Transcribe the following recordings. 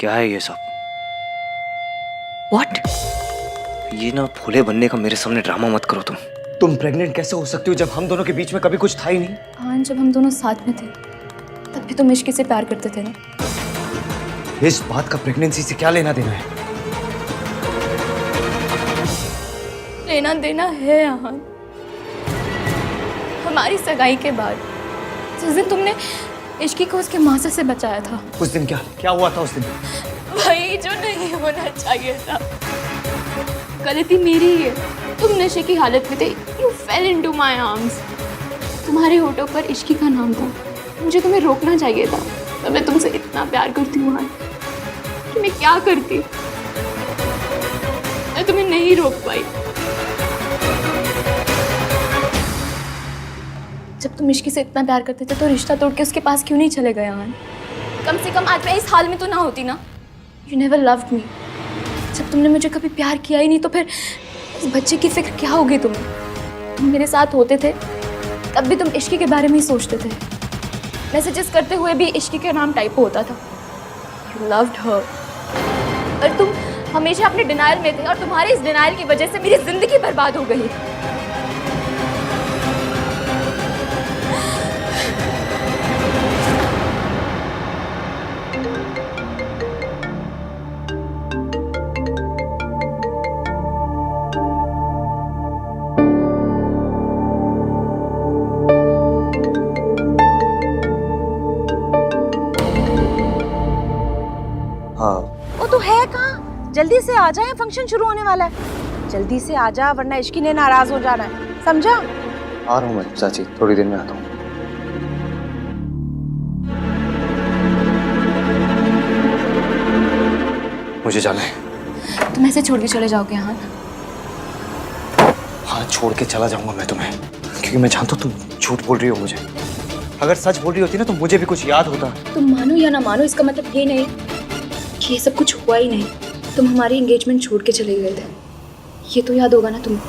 क्या है ये सब? What? ये ना भोले बनने का मेरे सामने ड्रामा मत करो तुम। तुम प्रेग्नेंट कैसे हो सकती हो जब हम दोनों के बीच में कभी कुछ था ही नहीं? हाँ, जब हम दोनों साथ में थे तब भी तुम इश्क से प्यार करते थे ना। इस बात का प्रेगनेंसी से क्या लेना देना है? लेना देना है यहाँ। हमारी सगाई के बाद जिस दिन तुमने इश्की को उसके मासे से बचाया था, उस दिन क्या हुआ था उस दिन? वही जो नहीं होना चाहिए था। गलती मेरी ही है। तुम नशे की हालत में थे। You fell into my arms। तुम्हारे होठों पर इश्की का नाम था। मुझे तुम्हें रोकना चाहिए था। तो मैं तुमसे इतना प्यार करती हूँ कि मैं क्या करती। मैं तुम्हें नहीं रोक पाई। जब तुम इश्की से इतना प्यार करते थे तो रिश्ता तोड़ के उसके पास क्यों नहीं चले गए आन? कम से कम आज मैं इस हाल में तो ना होती ना। You never loved me। जब तुमने मुझे कभी प्यार किया ही नहीं तो फिर इस बच्चे की फिक्र क्या होगी तुम्हें? तुम मेरे साथ होते थे तब भी तुम इश्की के बारे में ही सोचते थे। मैसेजेस करते हुए भी इश्की का नाम टाइप होता था। You loved her। और तुम हमेशा अपने डिनायल में थे और तुम्हारे इस डिनायल की वजह से मेरी जिंदगी बर्बाद हो गई। हाँ, वो तो है कहाँ? जल्दी से आ जाए, फंक्शन शुरू होने वाला है। जल्दी से आ जा वरना इश्की ने नाराज हो जाना है, समझा? आ रहा हूँ मैं चाची, थोड़ी देर में आता हूँ। मुझे जाना है। तुम ऐसे छोड़ के चले जाओगे हाँ? हाँ, छोड़ के चला जाऊंगा मैं तुम्हें, क्योंकि मैं जानता हूँ तुम झूठ बोल रही हो मुझे। अगर सच बोल रही होती ना तो मुझे भी कुछ याद होता। तुम मानो या ना मानो इसका मतलब ये नहीं कि ये सब कुछ हुआ ही नहीं। तुम हमारी एंगेजमेंट छोड़ के चले गए थे, ये तो याद होगा ना तुम्हें।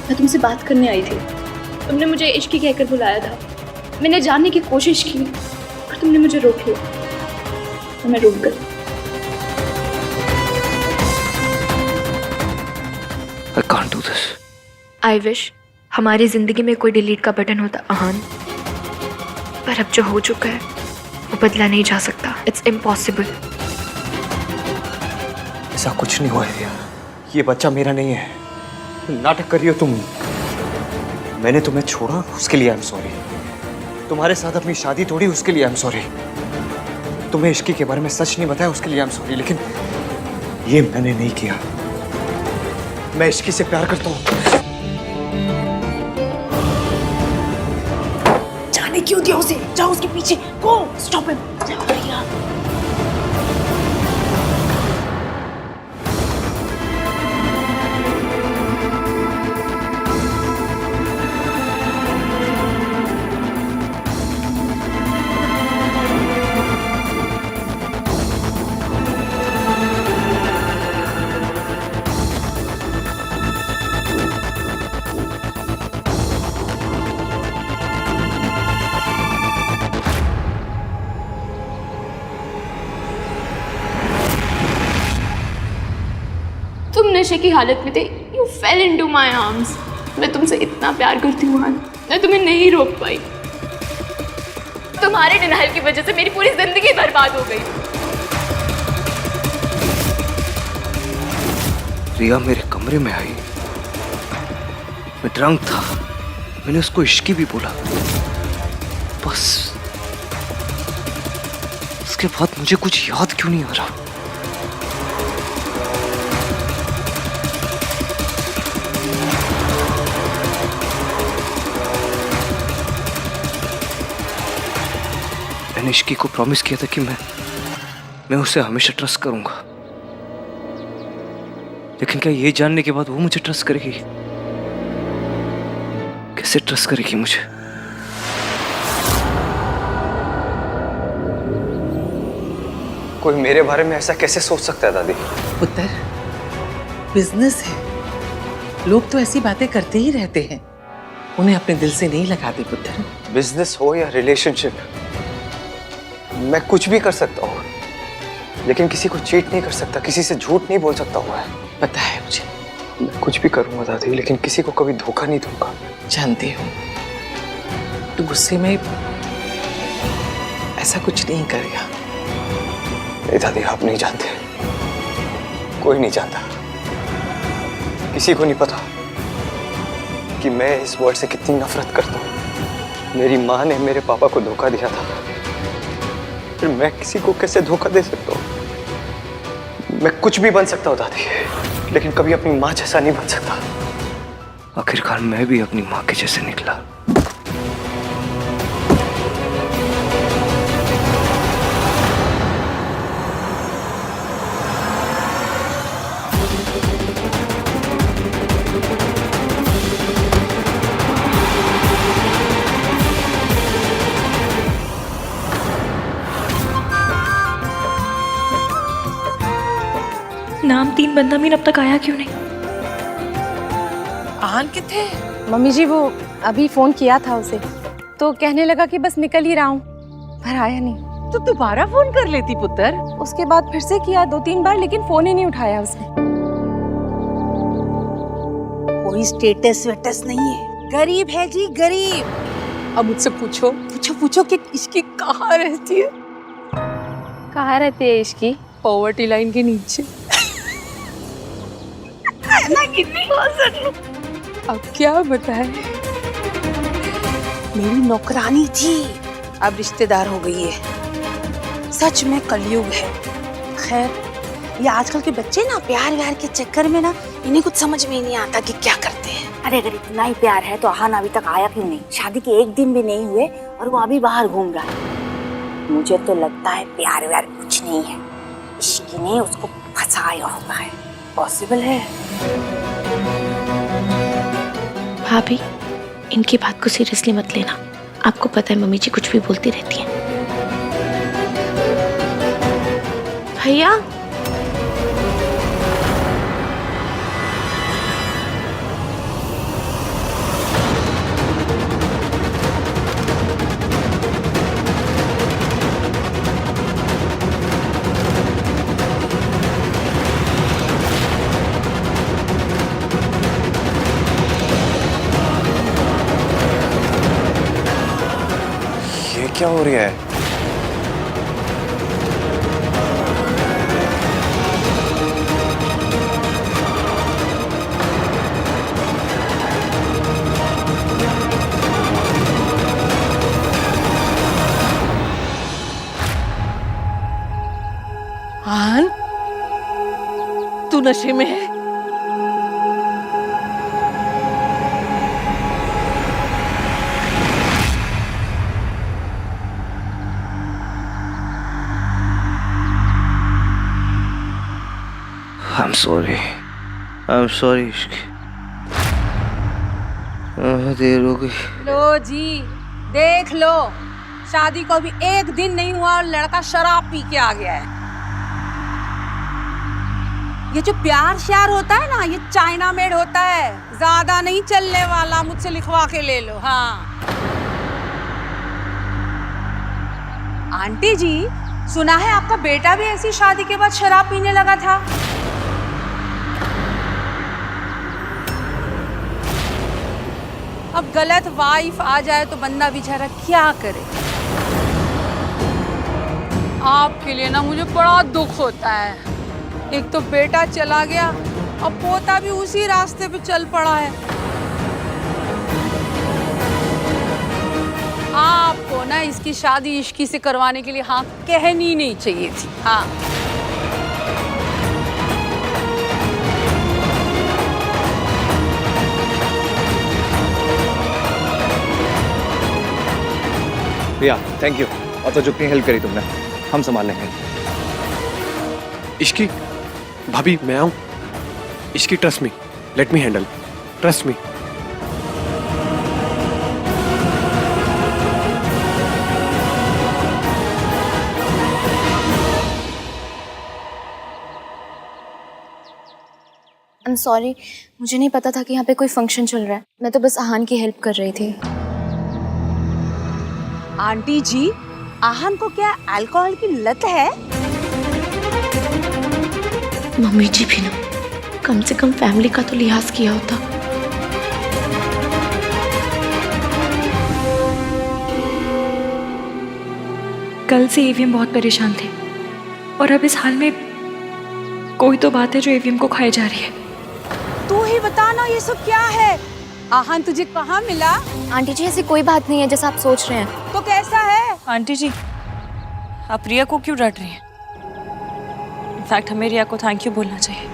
मैं तुमसे बात करने आई थी, तुमने मुझे इश्की कहकर बुलाया था। मैंने जानने की कोशिश की पर तुमने मुझे रोक लिया और मैं रुक गई। I can't do this। I wish हमारी जिंदगी में कोई डिलीट का बटन होता अहान, पर अब जो हो चुका है वो बदला नहीं जा सकता। It's impossible. ऐसा कुछ नहीं हुआ है यार, ये बच्चा मेरा नहीं है। नाटक कर रही हो तुम। मैंने तुम्हें छोड़ा उसके लिए आई एम सॉरी। तुम्हारे साथ अपनी शादी तोड़ी उसके लिए आई एम सॉरी। तुम्हें इश्की के बारे में सच नहीं बताया उसके लिए आई एम सॉरी। लेकिन ये मैंने नहीं किया। मैं इश्की से प्यार करता हूँ। जाने क्यों दिया उसे? जाओ उसके पीछे, गो स्टॉप हिम। जाओ भैया। तुम नशे की हालत में थे। You fell into my arms। मैं तुमसे इतना प्यार करती हूँ आन, मैं तुम्हें नहीं रोक पाई। तुम्हारे डिनायल की वजह से मेरी पूरी जिंदगी बर्बाद हो गई। रिया मेरे कमरे में आई, मैं ड्रंक था। मैंने उसको इश्की भी बोला, बस उसके बाद मुझे कुछ याद क्यों नहीं आ रहा। मैंने इश्की को प्रॉमिस किया था कि मैं उसे हमेशा ट्रस्ट करूंगा। लेकिन क्या ये जानने के बाद वो मुझे ट्रस्ट करेगी? कैसे ट्रस्ट करेगी मुझे? कोई मेरे बारे में ऐसा कैसे सोच सकता है दादी? पुत्र, बिजनेस है, लोग तो ऐसी बातें करते ही रहते हैं, उन्हें अपने दिल से नहीं लगाते पुत्र। बिजनेस हो या रिलेशनशिप, मैं कुछ भी कर सकता हूँ। लेकिन किसी को चीट नहीं कर सकता, किसी से झूठ नहीं बोल सकता हुआ है। पता है मुझे, मैं कुछ भी करूंगा दादी, लेकिन किसी को कभी धोखा नहीं दूंगा। जानती हूँ तू गुस्से में ऐसा कुछ नहीं करेगा। नहीं दादी, आप नहीं जानते, कोई नहीं जानता, किसी को नहीं पता कि मैं इस वर्ड से कितनी नफरत करता हूँ। मेरी माँ ने मेरे पापा को धोखा दिया था, फिर मैं किसी को कैसे धोखा दे सकता हूँ? मैं कुछ भी बन सकता हूँ दादी, लेकिन कभी अपनी माँ जैसा नहीं बन सकता। आखिरकार मैं भी अपनी माँ के जैसे निकला। नाम 3 बंदा मीन अब तक आया क्यों नहीं? आहान किथे? मम्मी जी वो अभी फोन किया था उसे, तो कहने लगा कि बस निकल ही रहा हूँ, पर आया नहीं। तो दोबारा फोन कर लेती पुत्र। उसके बाद फिर से किया 2-3 बार, लेकिन फोन ही नहीं उठाया उसने। कोई स्टेटस वेटस नहीं है, गरीब है जी गरीब। अब मुझसे पूछो पूछो कि इसकी कहाँ रहती है? कहाँ रहती है इसकी? पॉवर्टी लाइन के नीचे। ना कितनी अब क्या बताए? मेरी नौकरानी थी, अब रिश्तेदार हो गई है। सच में कलयुग है। खैर, ये आजकल के बच्चे ना प्यार व्यार के चक्कर में ना इन्हें कुछ समझ में ही नहीं आता कि क्या करते हैं। अरे अगर इतना ही प्यार है तो आहान अभी तक आया क्यों नहीं? शादी के 1 दिन भी नहीं हुए और वो अभी बाहर घूम रहा है। मुझे तो लगता है प्यार व्यार कुछ नहीं है, इश्क ने उसको फंसाया होगा है। पॉसिबल है। भाभी, इनकी बात को सीरियसली मत लेना। आपको पता है मम्मी जी कुछ भी बोलती रहती हैं। भैया, ये क्या हो रहा है? आहान, तू नशे में है? I'm sorry. I'm sorry. इश्क। देर हो गई। लो जी, देख लो, शादी को अभी 1 दिन नहीं हुआ और लड़का शराब पी के आ गया है। ये जो प्यार श्यार होता है ना, ये चाइना मेड होता है, ज्यादा नहीं चलने वाला। मुझसे लिखवा के ले लो। हाँ आंटी जी, सुना है आपका बेटा भी ऐसी शादी के बाद शराब पीने लगा था। अब गलत वाइफ आ जाए तो बंदा बेचारा क्या करे। आपके लिए ना मुझे बड़ा दुख होता है। एक तो बेटा चला गया, अब पोता भी उसी रास्ते पे चल पड़ा है। आपको ना इसकी शादी इश्की से करवाने के लिए हाँ कहनी नहीं चाहिए थी। हाँ भैया थैंक यू, और तो जितनी हेल्प करी तुमने, हम संभाल लेंगे। इश्की, भाभी मैं आऊं? Ishki, trust me, let me handle, trust me. I am sorry, मुझे नहीं पता था कि यहाँ पे कोई फंक्शन चल रहा है। मैं तो बस आहान की हेल्प कर रही थी। आंटी जी, आहान को क्या अल्कोहल की लत है? मम्मी जी भी ना कम से कम फैमिली का तो लिहाज किया होता। कल से ईवीएम बहुत परेशान थे और अब इस हाल में कोई तो बात है जो ईवीएम को खाई जा रही है। तू ही बता ना ये सब क्या है। आहान तुझे कहाँ मिला? आंटी जी ऐसी कोई बात नहीं है जैसा आप सोच रहे हैं। तो कैसा है? आंटी जी, आप रिया को क्यों डांट रही हैं? इनफैक्ट हमें रिया को थैंक यू बोलना चाहिए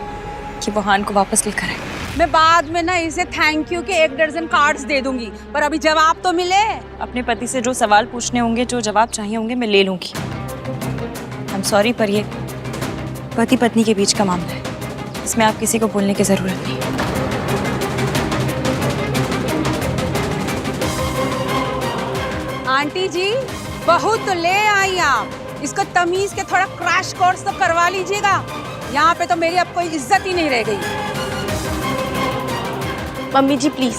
कि वो हान को वापस लेकर आए। मैं बाद में ना इसे थैंक यू के 1 दर्जन कार्ड्स दे दूंगी, पर अभी जवाब तो मिले। अपने पति से जो सवाल पूछने होंगे, जो जवाब चाहिए होंगे, मैं ले लूंगी। आई एम सॉरी, पर ये पति पत्नी के बीच का मामला है, इसमें आप किसी को बोलने की जरूरत नहीं। आंटी जी, बहू तो ले आई आप, इसको तमीज के थोड़ा क्रैश कोर्स तो करवा लीजिएगा। यहाँ पे तो मेरी अब कोई इज्जत ही नहीं रह गई। मम्मी जी प्लीज,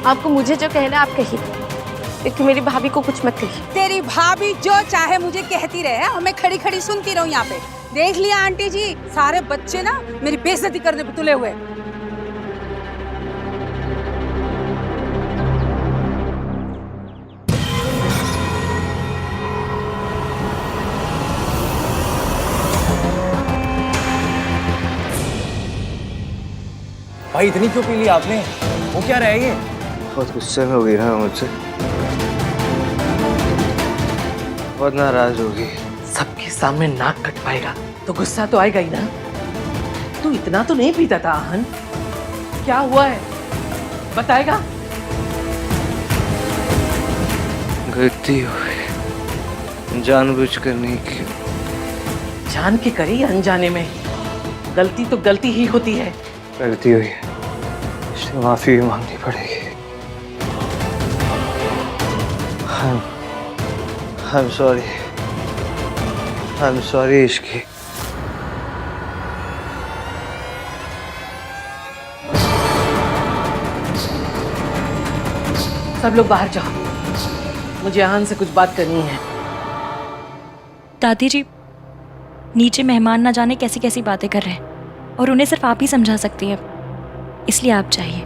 आपको मुझे जो कहना आप कहिए, लेकिन मेरी भाभी को कुछ मत कहिए। तेरी भाभी जो चाहे मुझे कहती रहे और मैं खड़ी खड़ी सुनती रहूं यहाँ पे। देख लिया आंटी जी, सारे बच्चे ना मेरी बेइज्जती करने पे तुले हुए। भाई इतनी क्यों पी ली आपने? वो क्या रहा है ये? बहुत गुस्से में हो गई ना मुझसे, बहुत नाराज होगी। सबके सामने नाक कट पाएगा तो गुस्सा तो आएगा ही ना। तू इतना तो नहीं पीता था आहन, क्या हुआ है बताएगा? गलती हो गई, जानबूझकर नहीं की। जान के करी अनजाने में, गलती तो गलती ही होती है। गलती हुई है, इसलिए माफी भी मांगनी पड़ेगी। I'm sorry, I'm sorry Ishki. सब लोग बाहर जाओ, मुझे आहन से कुछ बात करनी है। दादी जी, नीचे मेहमान ना जाने कैसी कैसी बातें कर रहे हैं और उन्हें सिर्फ आप ही समझा सकती हैं, इसलिए आप चाहिए।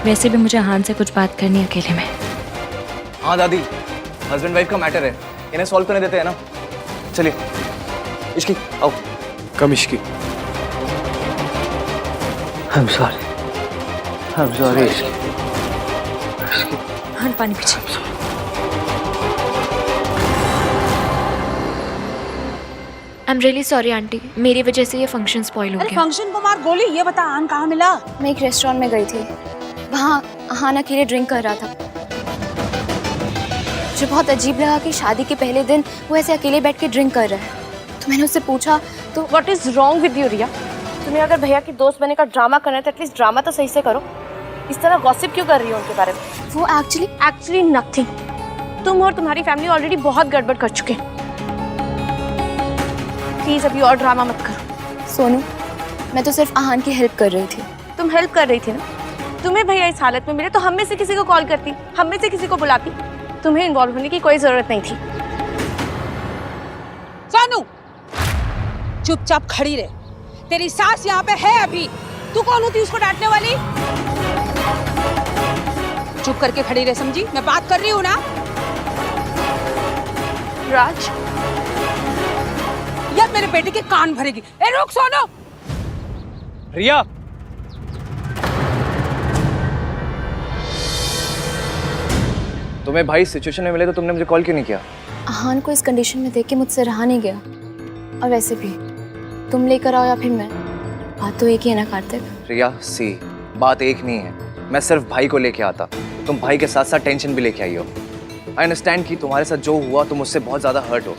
वैसे भी मुझे हान से कुछ बात करनी है अकेले में। हाँ दादी, हस्बैंड वाइफ का मैटर है, इन्हें सॉल्व करने देते हैं ना। चलिए इश्की आओ। कम Ishki. I'm sorry, I'm sorry Ishki. हान पानी पीछे। I am really sorry aunty, मेरी वजह से ये फंक्शन स्पॉइल हो अरे गया। फंक्शन को मार गोली, ये बता आन कहाँ मिला? मैं एक रेस्टोरेंट में गई थी, वहाँ आहान अकेले ड्रिंक कर रहा था। मुझे बहुत अजीब लगा कि शादी के पहले दिन वो ऐसे अकेले बैठ के ड्रिंक कर रहा है। तो मैंने उससे पूछा तो what is wrong with you Riya? तुम्हें अगर भैया की दोस्त बनने का ड्रामा करना है तो एटलीस्ट ड्रामा तो सही से करो। इस तरह गॉसिप क्यों कर रही हो उनके बारे में? वो एक्चुअली नथिंग। तुम और तुम्हारी फैमिली ऑलरेडी बहुत गड़बड़ कर चुके हैं। प्लीज अभी और ड्रामा मत करो। सोनू, मैं तो सिर्फ आहान की हेल्प कर रही थी। तुम हेल्प कर रही थी ना? तुम्हें भैया इस हालत में मिले तो हम में से किसी को कॉल करती, हम में से किसी को बुलाती। तुम्हें इन्वॉल्व होने की कोई जरूरत नहीं थी। सोनू, चुपचाप खड़ी रहे। तेरी सास यहाँ पे है अभी, तू कौन होती उसको डांटने वाली? चुप करके खड़ी रहे, समझी? मैं बात कर रही हूँ ना। राज, यार मेरे बेटे के कान भरेगी। ए रुक सोनू। रिया, तुम्हें भाई सिचुएशन में मिले तो तुमने मुझे कॉल क्यों नहीं किया? आहान को इस कंडीशन में देख के मुझसे रहा नहीं गया। और वैसे भी तुम लेकर आओ या फिर मैं, बात तो एक ही है ना कार्तिक। रिया सी, बात एक नहीं है। मैं सिर्फ भाई को लेके आता, तुम भाई के साथ साथ टेंशन भी लेके आई हो। आई अंडरस्टैंड कि तुम्हारे साथ जो हुआ तुम उससे बहुत ज़्यादा हर्ट हो,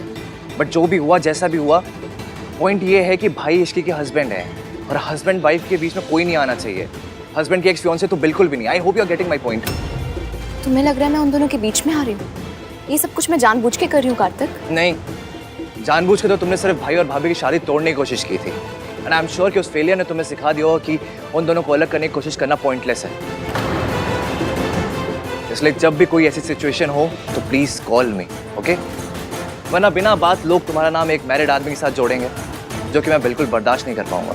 बट जो भी हुआ जैसा भी हुआ, पॉइंट ये है कि भाई इश्की के हस्बैंड है और हस्बैंड वाइफ के बीच में कोई नहीं आना चाहिए। हस्बैंड की एक्स फियांसे तो बिल्कुल भी नहीं। I hope you are getting my point. तुम्हें लग रहा है मैं उन दोनों के बीच में आ रही हूँ? ये सब कुछ मैं जानबूझ के कर रही हूँ कार्तिक। नहीं, जानबूझ के तो तुमने सिर्फ भाई और भाभी की शादी तोड़ने की कोशिश की थी। एंड आई एम श्योर कि उस फेलियर ने तुम्हें सिखा दिया होगा कि उन दोनों को अलग करने की कोशिश करना पॉइंटलेस है। इसलिए जब भी कोई ऐसी सिचुएशन हो तो प्लीज कॉल मी, ओके? वरना बिना बात लोग तुम्हारा नाम एक मैरिड आदमी के साथ जोड़ेंगे। जो कि मैं बिल्कुल बर्दाश्त नहीं कर पाऊंगा।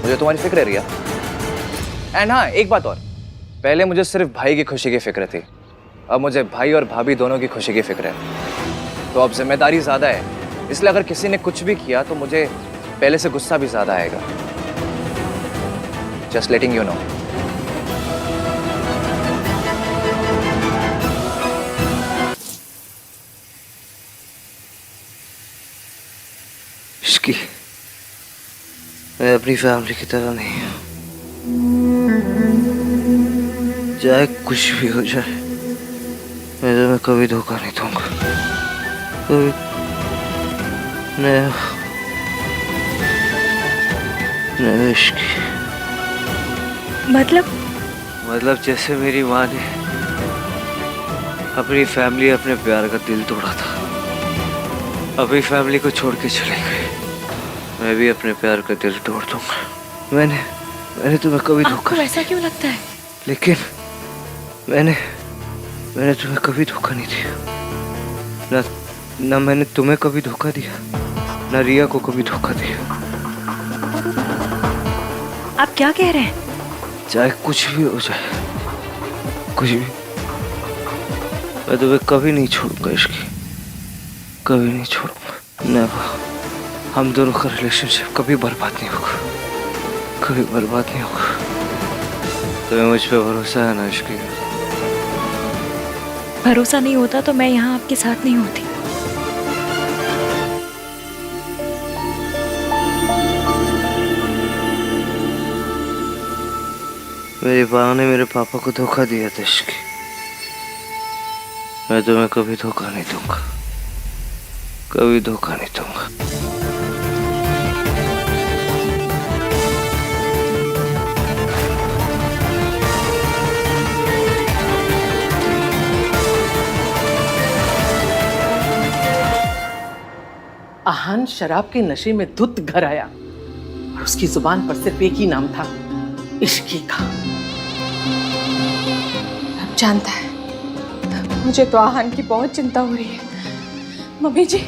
मुझे तुम्हारी फिक्र है रिया। एंड हाँ, एक बात और, पहले मुझे सिर्फ भाई की खुशी की फिक्र थी, अब मुझे भाई और भाभी दोनों की खुशी की फिक्र है। तो अब जिम्मेदारी ज्यादा है, इसलिए अगर किसी ने कुछ भी किया तो मुझे पहले से गुस्सा भी ज्यादा आएगा। Just letting you know. इसकी मैं अपनी फैमिली की तरह नहीं हूँ। चाहे कुछ भी हो जाए, मैं कभी धोखा नहीं दूंगा। कभी नहीं इश्की। मतलब जैसे मेरी माँ ने अपनी फैमिली, अपने प्यार का दिल तोड़ा था, अपनी फैमिली को छोड़ के चले गए, मैं भी अपने प्यार का दिल तोड़ दूंगा। मैंने तुम्हें कभी धोखा। आपको ऐसा क्यों लगता है? लेकिन मैंने तुम्हें कभी धोखा नहीं दिया। ना मैंने तुम्हें कभी धोखा दिया, ना रिया को कभी धोखा दिया। आप क्या कह रहे हैं? चाहे कुछ भी हो जाए, कुछ भी, मैं तुम्हें कभी नहीं छोड़ूंगा इश्की, कभी नहीं छोड़ूंगा। नेवर। हम दोनों का रिलेशनशिप कभी बर्बाद नहीं होगा, कभी बर्बाद नहीं होगा। तुम्हें मुझ पे भरोसा है ना इश्की? भरोसा नहीं होता तो मैं यहाँ आपके साथ नहीं होती। मेरी माँ ने मेरे पापा को धोखा दिया था इश्की। मैं तुम्हें कभी धोखा नहीं दूंगा, कभी धोखा नहीं दूंगा। आहान शराब के नशे में धुत घर आया और उसकी जुबान पर सिर्फ एक ही नाम था, इश्की का। अब जानता है, मुझे तो आहान की बहुत चिंता हो रही है। मम्मी जी,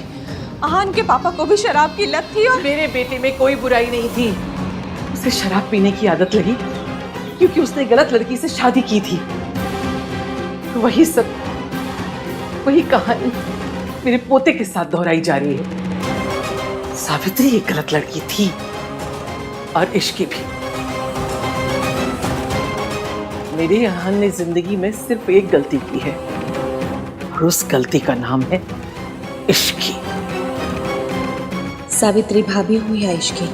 आहान के पापा को भी शराब की लत थी और मेरे बेटे में कोई बुराई नहीं थी। उसे शराब पीने की आदत लगी क्योंकि उसने गलत लड़की से शादी की थी। वही सब, वही कहानी मेरे पोते के साथ दोहराई जा रही है। सावित्री एक गलत लड़की थी और इश्की भी। मेरे आहान ने जिंदगी में सिर्फ एक गलती की है और उस गलती का नाम है इश्की। सावित्री भाभी हुई या इश्की,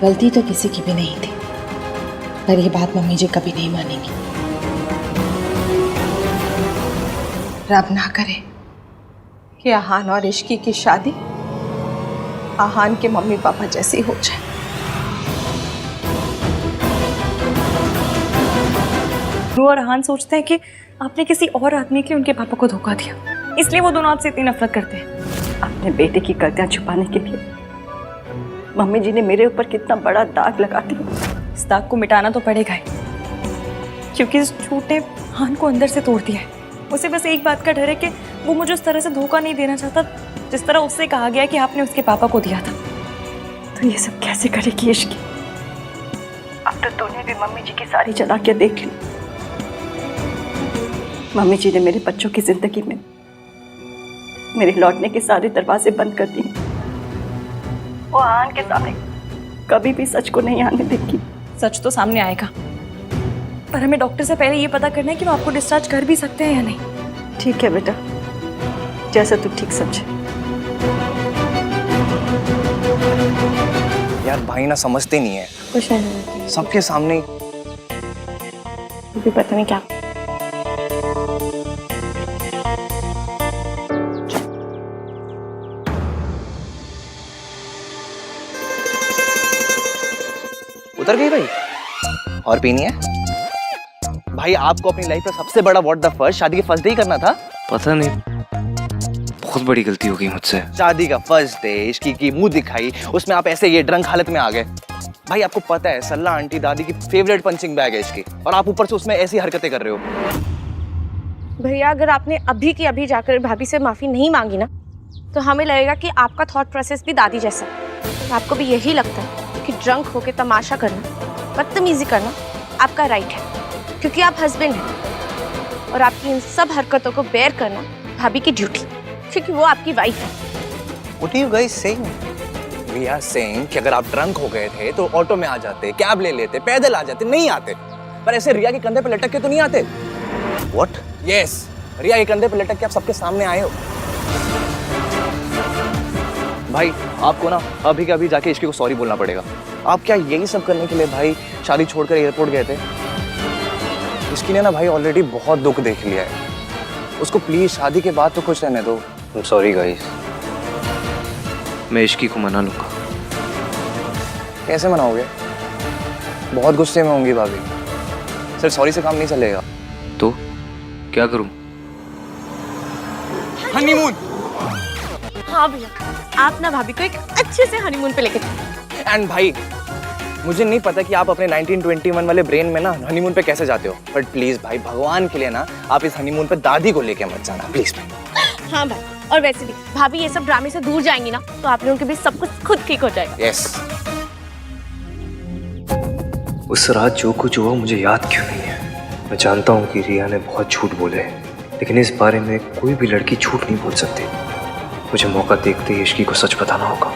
गलती तो किसी की भी नहीं थी, पर यह बात मम्मी जी कभी नहीं मानेंगी। रब ना करे कि आहान और इश्की की शादी आहान के मम्मी पापा जैसी हो जाए। और आहान सोचते हैं कि आपने किसी और आदमी के लिए उनके पापा को धोखा दिया, इसलिए वो दोनों आपसे इतनी नफरत करते हैं। अपने बेटे की गलतियां छुपाने के लिए मम्मी जी ने मेरे ऊपर कितना बड़ा दाग लगा दिया। इस दाग को मिटाना तो पड़ेगा ही, क्योंकि इस झूठ ने आहान को अंदर से तोड़ दिया है। उसे बस एक बात का डर है कि वो मुझे उस तरह से धोखा नहीं देना चाहता जिस तरह उससे कहा गया कि आपने उसके पापा को दिया था। तो ये सब कैसे करेगी इश्की? अब तो तूने भी मम्मी जी की सारी चालाकियां देख ली। मम्मी जी ने मेरे बच्चों की जिंदगी में मेरे लौटने के सारे दरवाजे बंद कर दिए। वो आहान के सामने कभी भी सच को नहीं आने देगी। सच तो सामने आएगा, पर हमें डॉक्टर से पहले ये पता करना है कि वो आपको डिस्चार्ज कर भी सकते हैं या नहीं। ठीक है बेटा, जैसा तू ठीक समझे। यार भाई ना समझते नहीं है, कुछ नहीं, सबके सामने भी पता नहीं क्या। उतर गई भाई? और पीनी है? भाई आपको अपनी लाइफ में सबसे बड़ा व्हाट द फर्स्ट शादी के फर्स्ट डे ही करना था। पता नहीं, बहुत बड़ी गलती हो गई मुझसे। शादी का फर्स्ट डे, इश्की की मुंह दिखाई, उसमें आप ऐसे ये ड्रंक हालत में आ गए। भाई आपको पता है सल्ला आंटी दादी की फेवरेट पंचिंग बैग है इसकी, और आप ऊपर से उसमें ऐसी हरकतें कर रहे हो। भैया अगर आपने अभी की अभी जाकर भाभी से माफी नहीं मांगी ना, तो हमें लगेगा कि आपका थॉट प्रोसेस भी दादी जैसा है। आपको भी यही लगता है कि ड्रंक होके तमाशा करना, बदतमीजी करना आपका राइट है, क्योंकि आप हस्बैंड हैं और आपकी इन सब हरकतों को बेयर करना भाभी की ड्यूटी, क्योंकि वो आपकी वाइफ है। What are you guys saying? We are saying कि अगर आप ड्रंक हो गए थे तो ऑटो में आ जाते, कैब ले लेते, पैदल आ जाते, नहीं आते। पर ऐसे रिया के कंधे पे लटक के तो नहीं आते। What? Yes, रिया के कंधे पे लटक के आप सबके सामने आए हो। भाई आपको ना अभी के अभी जाके इश्की को सॉरी बोलना पड़ेगा। आप क्या यही सब करने के लिए भाई शादी छोड़कर एयरपोर्ट गए थे? इसकी ने ना भाई ऑलरेडी बहुत दुख देख लिया है। उसको प्लीज शादी के बाद तो खुश रहने दो। I'm sorry guys, मैं इश्की को मना लूंगा। कैसे मनाओगे? बहुत गुस्से में होंगी भाभी। सिर्फ सॉरी से काम नहीं चलेगा। तो क्या करूं? हनीमून। हाँ भैया, आप ना भाभी को एक अच्छे से हनीमून पे लेके चलो। एंड भाई मुझे नहीं पता कि आप अपने 1921 वाले ब्रेन में ना हनीमून पे कैसे जाते हो, बट प्लीज भाई भगवान के लिए ना आप इस हनीमून पे दादी को लेके मत जाना प्लीज भाई। हाँ भाई, और वैसे भी भाभी ये सब ड्रामे से दूर जाएंगी ना तो आप लोगों के बीच सब कुछ खुद ठीक हो जाएगा। यस। उस रात जो कुछ हुआ मुझे याद क्यों नहीं है? मैं जानता हूँ कि रिया ने बहुत झूठ बोले, लेकिन इस बारे में कोई भी लड़की झूठ नहीं बोल सकती। मुझे मौका देखते ही इश्की को सच बताना होगा।